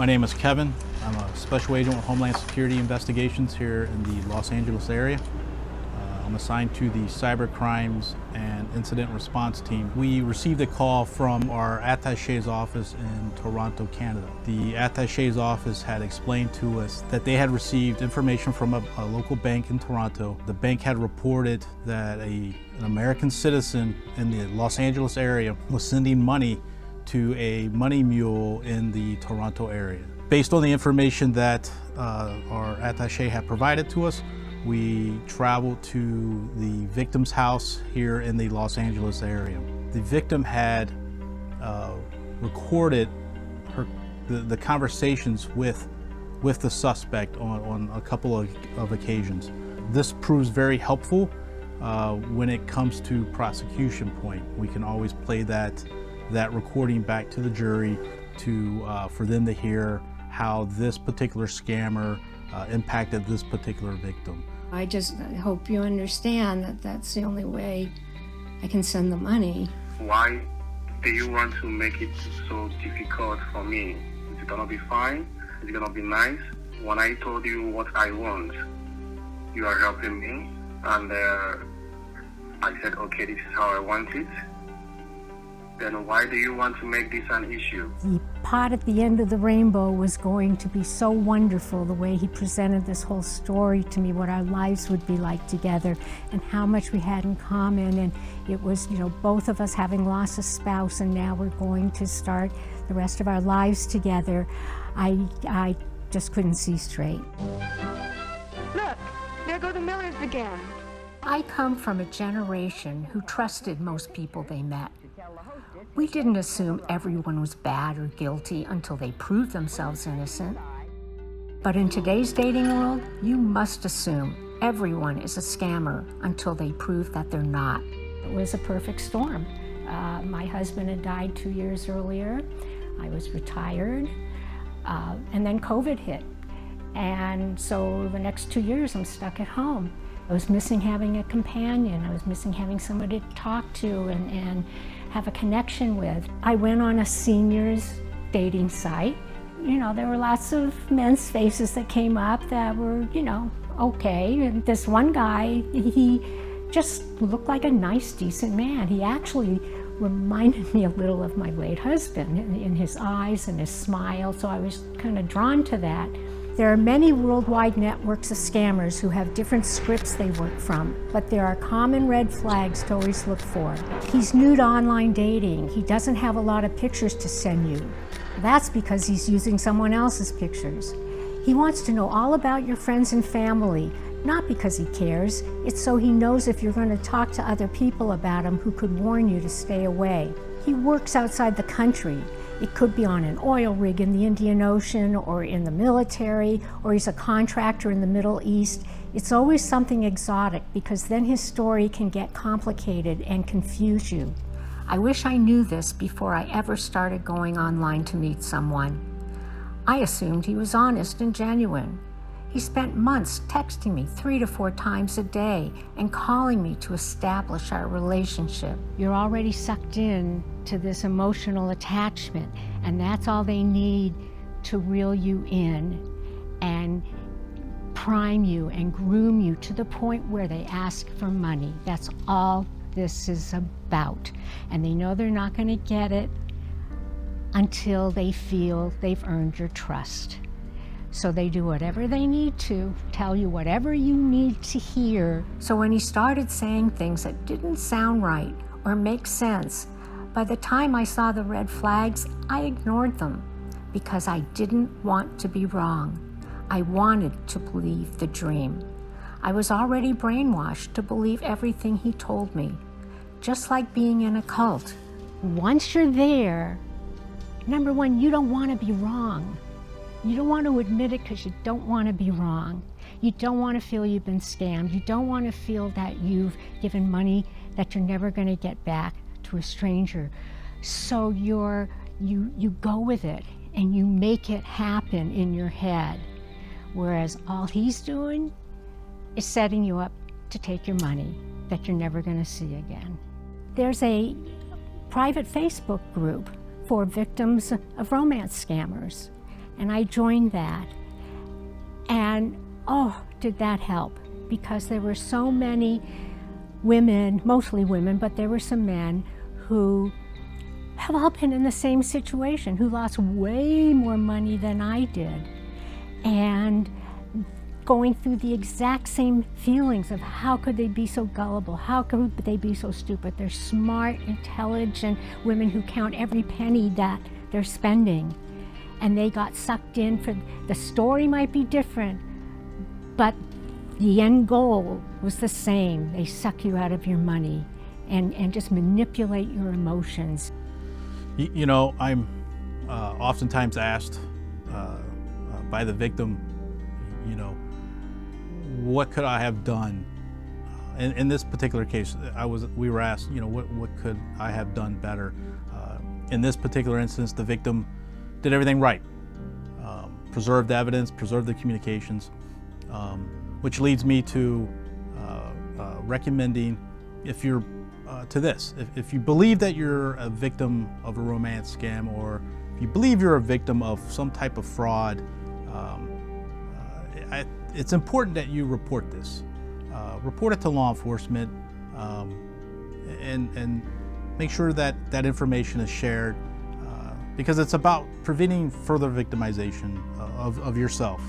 My name is Kevin. I'm a Special Agent with Homeland Security Investigations here in the Los Angeles area. I'm assigned to the Cyber Crimes and Incident Response Team. We received a call from our attaché's office in Toronto, Canada. The attaché's office had explained to us that they had received information from a local bank in Toronto. The bank had reported that an American citizen in the Los Angeles area was sending money to a money mule in the Toronto area. Based on the information that our attaché had provided to us, we traveled to the victim's house here in the Los Angeles area. The victim had recorded the conversations with the suspect on a couple of occasions. This proves very helpful when it comes to prosecution point. We can always play that recording back to the jury for them to hear how this particular scammer impacted this particular victim. I just hope you understand that that's the only way I can send the money. Why do you want to make it so difficult for me? Is it gonna be fine? Is it gonna be nice? When I told you what I want, you are helping me, and I said, okay, this is how I want it. Then why do you want to make this an issue? The pot at the end of the rainbow was going to be so wonderful, the way he presented this whole story to me, what our lives would be like together and how much we had in common. And it was, both of us having lost a spouse, and now we're going to start the rest of our lives together. I just couldn't see straight. Look, there go the Millers again. I come from a generation who trusted most people they met. We didn't assume everyone was bad or guilty until they proved themselves innocent. But in today's dating world, you must assume everyone is a scammer until they prove that they're not. It was a perfect storm. My husband had died 2 years earlier. I was retired, and then COVID hit. And so the next 2 years, I'm stuck at home. I was missing having a companion. I was missing having somebody to talk to and have a connection with. I went on a seniors dating site. There were lots of men's faces that came up that were, okay. And this one guy, he just looked like a nice, decent man. He actually reminded me a little of my late husband in his eyes and his smile, so I was kind of drawn to that. There are many worldwide networks of scammers who have different scripts they work from, but there are common red flags to always look for. He's new to online dating. He doesn't have a lot of pictures to send you. That's because he's using someone else's pictures. He wants to know all about your friends and family, not because he cares. It's so he knows if you're going to talk to other people about him who could warn you to stay away. He works outside the country. It could be on an oil rig in the Indian Ocean or in the military, or he's a contractor in the Middle East. It's always something exotic, because then his story can get complicated and confuse you. I wish I knew this before I ever started going online to meet someone. I assumed he was honest and genuine. He spent months texting me 3 to 4 times a day and calling me to establish our relationship. You're already sucked in to this emotional attachment, and that's all they need to reel you in and prime you and groom you to the point where they ask for money. That's all this is about. And they know they're not going to get it until they feel they've earned your trust. So they do whatever they need to, tell you whatever you need to hear. So when he started saying things that didn't sound right or make sense, by the time I saw the red flags, I ignored them because I didn't want to be wrong. I wanted to believe the dream. I was already brainwashed to believe everything he told me, just like being in a cult. Once you're there, number one, you don't want to be wrong. You don't want to admit it because you don't want to be wrong. You don't want to feel you've been scammed. You don't want to feel that you've given money that you're never going to get back to a stranger. So you go with it and you make it happen in your head. Whereas all he's doing is setting you up to take your money that you're never going to see again. There's a private Facebook group for victims of romance scammers. And I joined that. And oh, did that help? Because there were so many women, mostly women, but there were some men who have all been in the same situation, who lost way more money than I did. And going through the exact same feelings of how could they be so gullible? How could they be so stupid? They're smart, intelligent women who count every penny that they're spending. And they got sucked in for, the story might be different, but the end goal was the same. They suck you out of your money and just manipulate your emotions. You know, I'm oftentimes asked by the victim, you know, what could I have done? In this particular case, we were asked, you know, what could I have done better? In this particular instance, the victim did everything right. Preserved the evidence, preserved the communications, which leads me to recommending, if you're to this, if you believe that you're a victim of a romance scam, or if you believe you're a victim of some type of fraud, it's important that you report this. Report it to law enforcement, and make sure that that information is shared, because it's about preventing further victimization of yourself.